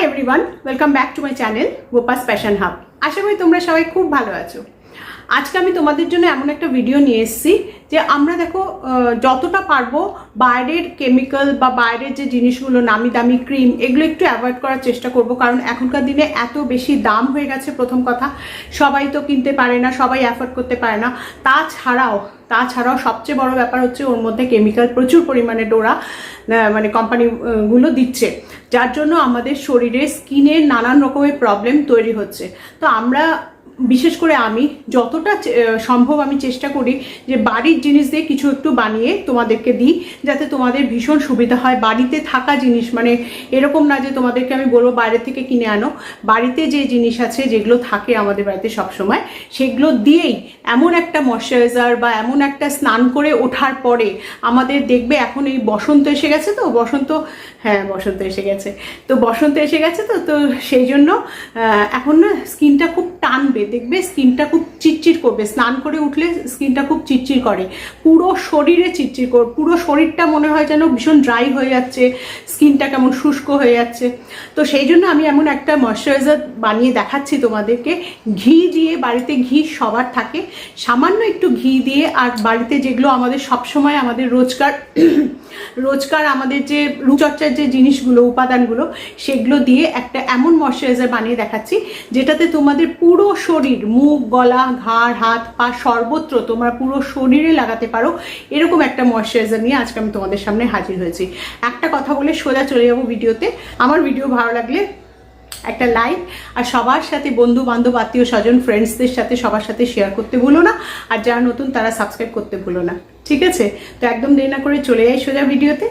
High everyone, welcome back to my channel Gopa's fashion hub. আশা করি তোমরা সবাই খুব ভালো আছো। আজকে আমি তোমাদের জন্য এমন একটা ভিডিও নিয়ে এসেছি যে আমরা দেখো যতটা পারবো বাইরের কেমিক্যাল বা বাইরের যে জিনিসগুলো নামি দামি ক্রিম এগুলো একটু অ্যাভয়েড করার চেষ্টা করব, কারণ এখনকার দিনে এত বেশি দাম হয়ে গেছে। প্রথম কথা, সবাই তো কিনতে পারে না, সবাই অ্যাফোর্ড করতে পারে না। তাছাড়াও সবচেয়ে বড় ব্যাপার হচ্ছে ওর মধ্যে কেমিক্যাল প্রচুর পরিমাণে ডোরা মানে কোম্পানিগুলো দিচ্ছে, যার জন্য আমাদের শরীরে স্কিনের নানান রকমের প্রবলেম তৈরি হচ্ছে। তো আমরা বিশেষ করে আমি যতটা সম্ভব আমি চেষ্টা করি যে বাড়ির জিনিস দিয়ে কিছু একটু বানিয়ে তোমাদেরকে দিই, যাতে তোমাদের ভীষণ সুবিধা হয়। বাড়িতে থাকা জিনিস, মানে এরকম না যে তোমাদেরকে আমি বলবো বাইরে থেকে কিনে আনো। বাড়িতে যে জিনিস আছে, যেগুলো থাকে আমাদের বাড়িতে সবসময়, সেগুলো দিয়েই এমন একটা ময়শ্চারাইজার বা এমন একটা স্নান করে ওঠার পরে আমাদের দেখবে, এখন এই বসন্ত এসে গেছে তো বসন্ত এসে গেছে তো সেই জন্য এখন না স্কিনটা খুব টানবে, দেখবে স্কিনটা খুব চিটচিট করবে। স্নান করে উঠলে স্কিনটা খুব চিটচিট করে, পুরো শরীরে চিটচিট করে, পুরো শরীরটা মনে হয় যেন ভীষণ ড্রাই হয়ে যাচ্ছে, স্কিনটা কেমন শুষ্ক হয়ে যাচ্ছে। তো সেই জন্য আমি এমন একটা ময়শ্চারাইজার বানিয়ে দেখাচ্ছি তোমাদেরকে। ঘি দিয়ে, বাড়িতে ঘি সবার থাকে, সামান্য একটু ঘি দিয়ে, আর বাড়িতে যেগুলো আমাদের সবসময় আমাদের রোজকার আমাদের যে রূপচর্চার যে জিনিসগুলো, উপাদানগুলো, সেগুলো দিয়ে একটা এমন ময়শ্চারাইজার বানিয়ে দেখাচ্ছি যেটাতে তোমাদের পুরো শরীর, মুখ, গলা, ঘাড়, হাত, পা সর্বত্র তোমরা পুরো শরীরে লাগাতে পারো। এরকম একটা ময়শ্চারাইজার নিয়ে আজকে আমি তোমাদের সামনে হাজির হয়েছি। একটা কথা বলে সোজা চলে যাবো ভিডিওতে। আমার ভিডিও ভালো লাগলে একটা লাইক, আর সবার সাথে বন্ধু বান্ধব, আত্মীয় স্বজন, ফ্রেন্ডসদের সাথে সবার সাথে শেয়ার করতে ভুলো না। আর যারা নতুন তারা সাবস্ক্রাইব করতে ভুলো না, ঠিক আছে? তো একদম দেরি না করে চলে যাই সোজা ভিডিওতে।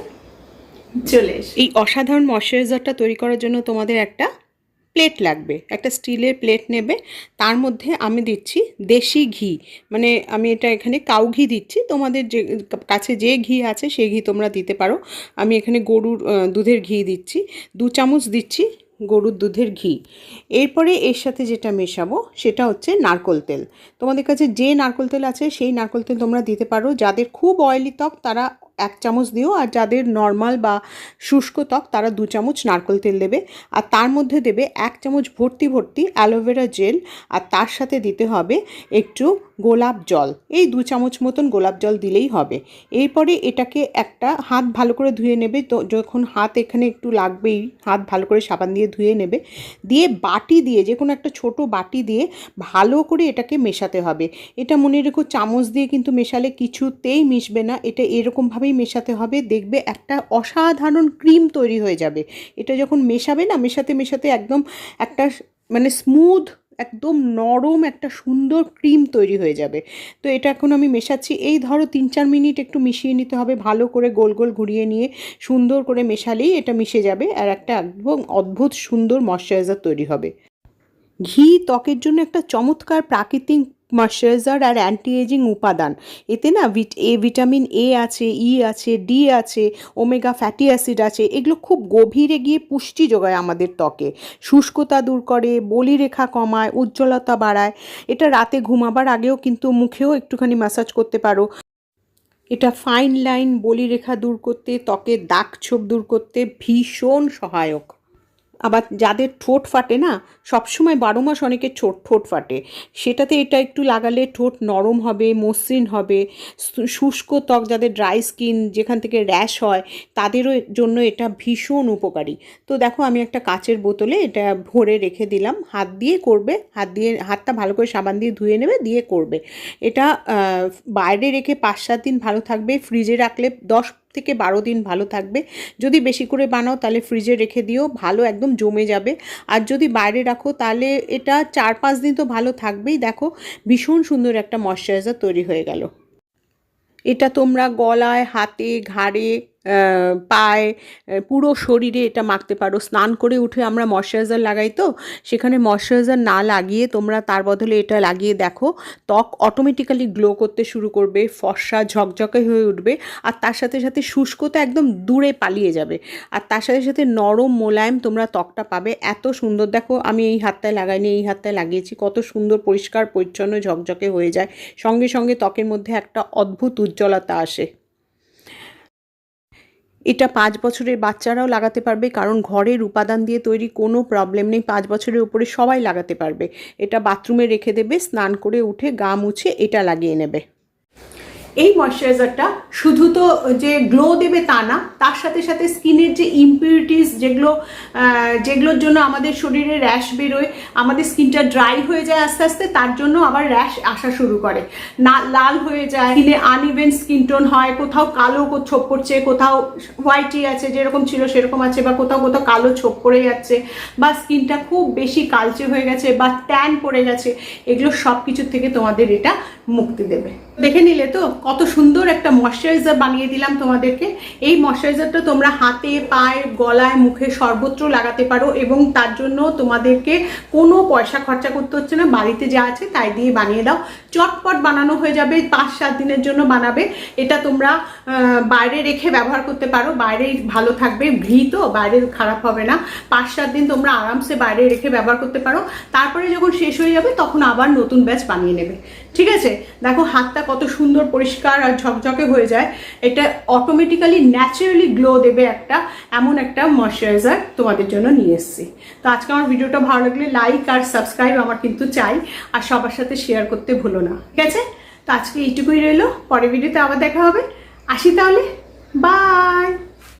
এই অসাধারণ ময়শ্চারাইজারটা তৈরি করার জন্য তোমাদের একটা প্লেট লাগবে, একটা স্টিলের প্লেট নেবে। তার মধ্যে আমি দিচ্ছি দেশি ঘি, মানে আমি এটা এখানে কাউ ঘি দিচ্ছি। তোমাদের যে কাছে যে ঘি আছে সেই ঘি তোমরা দিতে পারো। আমি এখানে গরুর দুধের ঘি দিচ্ছি, 2 চামচ দিচ্ছি গরুর দুধের ঘি। এরপরে এর সাথে যেটা মেশাবো সেটা হচ্ছে নারকোল তেল। তোমাদের কাছে যে নারকোল তেল আছে সেই নারকোল তেল তোমরা দিতে পারো। যাদের খুব অয়েলি ত্বক তারা 1 চামচ দিও, আর যাদের নর্মাল বা শুষ্ক ত্বক তারা 2 চামচ নারকোল তেল দেবে। আর তার মধ্যে দেবে 1 চামচ ভর্তি অ্যালোভেরা জেল, আর তার সাথে দিতে হবে একটু গোলাপ জল। এই 2 চামচ মতন গোলাপ জল দিলেই হবে। এরপরে এটাকে একটা হাত ভালো করে ধুয়ে নেবে। তো যখন হাত এখানে একটু লাগবেই, হাত ভালো করে সাবান দিয়ে ধুয়ে নেবে। দিয়ে বাটি দিয়ে, যে কোনো একটা ছোট বাটি দিয়ে ভালো করে এটাকে মেশাতে হবে। এটা মনে রেখো, চামচ দিয়ে কিন্তু মেশালে কিছুতেই মিশবে না, এটা এরকমভাবেই মেশাতে হবে। দেখবে একটা অসাধারণ ক্রিম তৈরি হয়ে যাবে। এটা যখন মেশাবে না, মেশাতে একদম একটা মানে স্মুথ, একদম নরম একটা সুন্দর ক্রিম তৈরি হয়ে যাবে। তো এটা এখন আমি মেশাচ্ছি। এই ধরো 3-4 মিনিট একটু মিশিয়ে নিতে হবে, ভালো করে গোল গোল ঘুরিয়ে নিয়ে সুন্দর করে মেশালেই এটা মিশে যাবে, আর একটা একদম অদ্ভুত সুন্দর ময়শ্চারাইজার তৈরি হবে। ঘি ত্বকের জন্য একটা চমৎকার প্রাকৃতিক ময়শ্চারাইজার আর অ্যান্টি এজিং উপাদান। এতে না ভিটামিন এ আছে, ই আছে, ডি আছে, ওমেগা ফ্যাটি অ্যাসিড আছে। এগুলো খুব গভীরে গিয়ে পুষ্টি যোগায় আমাদের ত্বকে, শুষ্কতা দূর করে, বলিরেখা কমায়, উজ্জ্বলতা বাড়ায়। এটা রাতে ঘুমাবার আগেও কিন্তু মুখেও একটুখানি ম্যাসাজ করতে পারো। এটা ফাইন লাইন, বলিরেখা দূর করতে, ত্বকের দাগ ছোপ দূর করতে ভীষণ সহায়ক। আবার যাদের ঠোঁট ফাটে না, সবসময় 12 মাস অনেকের ঠোঁট ফাটে, সেটাতে এটা একটু লাগালে ঠোঁট নরম হবে, মসৃণ হবে। শুষ্ক ত্বক, যাদের ড্রাই স্কিন, যেখান থেকে র্যাশ হয়, তাদেরও জন্য এটা ভীষণ উপকারী। তো দেখো, আমি একটা কাচের বোতলে এটা ভরে রেখে দিলাম। হাতটা ভালো করে সাবান দিয়ে ধুয়ে নেবে, দিয়ে করবে এটা। বাইরে রেখে 5-7 দিন ভালো থাকবে, ফ্রিজে রাখলে 10 থেকে 12 দিন ভালো থাকবে। যদি বেশি করে বানাও তাহলে ফ্রিজে রেখে দিও, ভালো একদম জমে যাবে। আর যদি বাইরে রাখো তাহলে এটা 4-5 দিন তো ভালো থাকবেই। দেখো, ভীষণ সুন্দর একটা ময়শ্চারাইজার তৈরি হয়ে গেল। এটা তোমরা গলায়, হাতে, ঘাড়ে, পায়ে, পুরো শরীরে এটা মাখতে পারো। স্নান করে উঠে আমরা ময়শ্চারাইজার লাগাই, তো সেখানে ময়শ্চারাইজার না লাগিয়ে তোমরা তার বদলে এটা লাগিয়ে দেখো, ত্বক অটোমেটিক্যালি গ্লো করতে শুরু করবে, ফর্সা ঝকঝকে হয়ে উঠবে। আর তার সাথে সাথে শুষ্কতা একদম দূরে পালিয়ে যাবে। আর তার সাথে সাথে নরম মোলায়েম তোমরা ত্বকটা পাবে। এত সুন্দর, দেখো আমি এই হাতটায় লাগাইনি, এই হাতটায় লাগিয়েছি, কত সুন্দর পরিষ্কার পরিচ্ছন্ন ঝকঝকে হয়ে যায়। সঙ্গে সঙ্গে ত্বকের মধ্যে একটা অদ্ভুত উজ্জ্বলতা আসে। এটা 5 বছরের বাচ্চারাও লাগাতে পারবে, কারণ ঘরের উপাদান দিয়ে তৈরি, কোনো প্রবলেম নেই। 5 বছরের উপরে সবাই লাগাতে পারবে। এটা বাথরুমে রেখে দেবে, স্নান করে উঠে গা মুছে এটা লাগিয়ে নেবে। এই ময়শ্চারাইজারটা শুধু তো যে গ্লো দেবে তা না, তার সাথে সাথে স্কিনের যে ইমপিউরিটিস যেগুলোর জন্য আমাদের শরীরে র্যাশ বেরোয়, আমাদের স্কিনটা ড্রাই হয়ে যায় আস্তে আস্তে, তার জন্য আবার র্যাশ আসা শুরু করে, না লাল হয়ে যায়, স্কিনে আনইভেন স্কিন টোন হয়, কোথাও কালো ছোপ পড়ছে, কোথাও হোয়াইটই আছে যেরকম ছিল সেরকম আছে, বা কোথাও কোথাও কালো ছোপ পড়ে যাচ্ছে, বা স্কিনটা খুব বেশি কালচে হয়ে গেছে, বা ট্যান পড়ে গেছে, এগুলো সব কিছুর থেকে তোমাদের এটা মুক্তি দেবে। দেখে নিলে তো কত সুন্দর একটা ময়শ্চারাইজার বানিয়ে দিলাম তোমাদেরকে। এই ময়শ্চারাইজারটা তোমরা হাতে, পায়ে, গলায়, মুখে সর্বত্র লাগাতে পারো, এবং তার জন্য তোমাদেরকে কোনো পয়সা খরচা করতে হচ্ছে না। বাড়িতে যা আছে তাই দিয়ে বানিয়ে দাও, চটপট বানানো হয়ে যাবে। 5-7 দিনের জন্য বানাবে। এটা তোমরা বাইরে রেখে ব্যবহার করতে পারো, বাইরেই ভালো থাকবে, ঘি তো বাইরে খারাপ হবে না। 5-7 দিন তোমরা আরামসে বাইরে রেখে ব্যবহার করতে পারো। তারপরে যখন শেষ হয়ে যাবে তখন আবার নতুন ব্যাচ বানিয়ে নেবে, ঠিক আছে? দেখো হাতটা কত সুন্দর পরিষ্কার আর ঝকঝকে হয়ে যায়। এটা অটোমেটিক্যালি ন্যাচারালি গ্লো দেবে, এমন একটা ময়শ্চারাইজার তোমাদের জন্য নিয়ে এসেছি। তো আজকে আমার ভিডিওটা ভালো লাগলে লাইক আর সাবস্ক্রাইব আমার কিন্তু চাই, আর সবার সাথে শেয়ার করতে ভুলো না, ঠিক আছে? তো আজকে এইটুকুই রইলো, পরের ভিডিওতে আবার দেখা হবে। আসি তাহলে, বাই।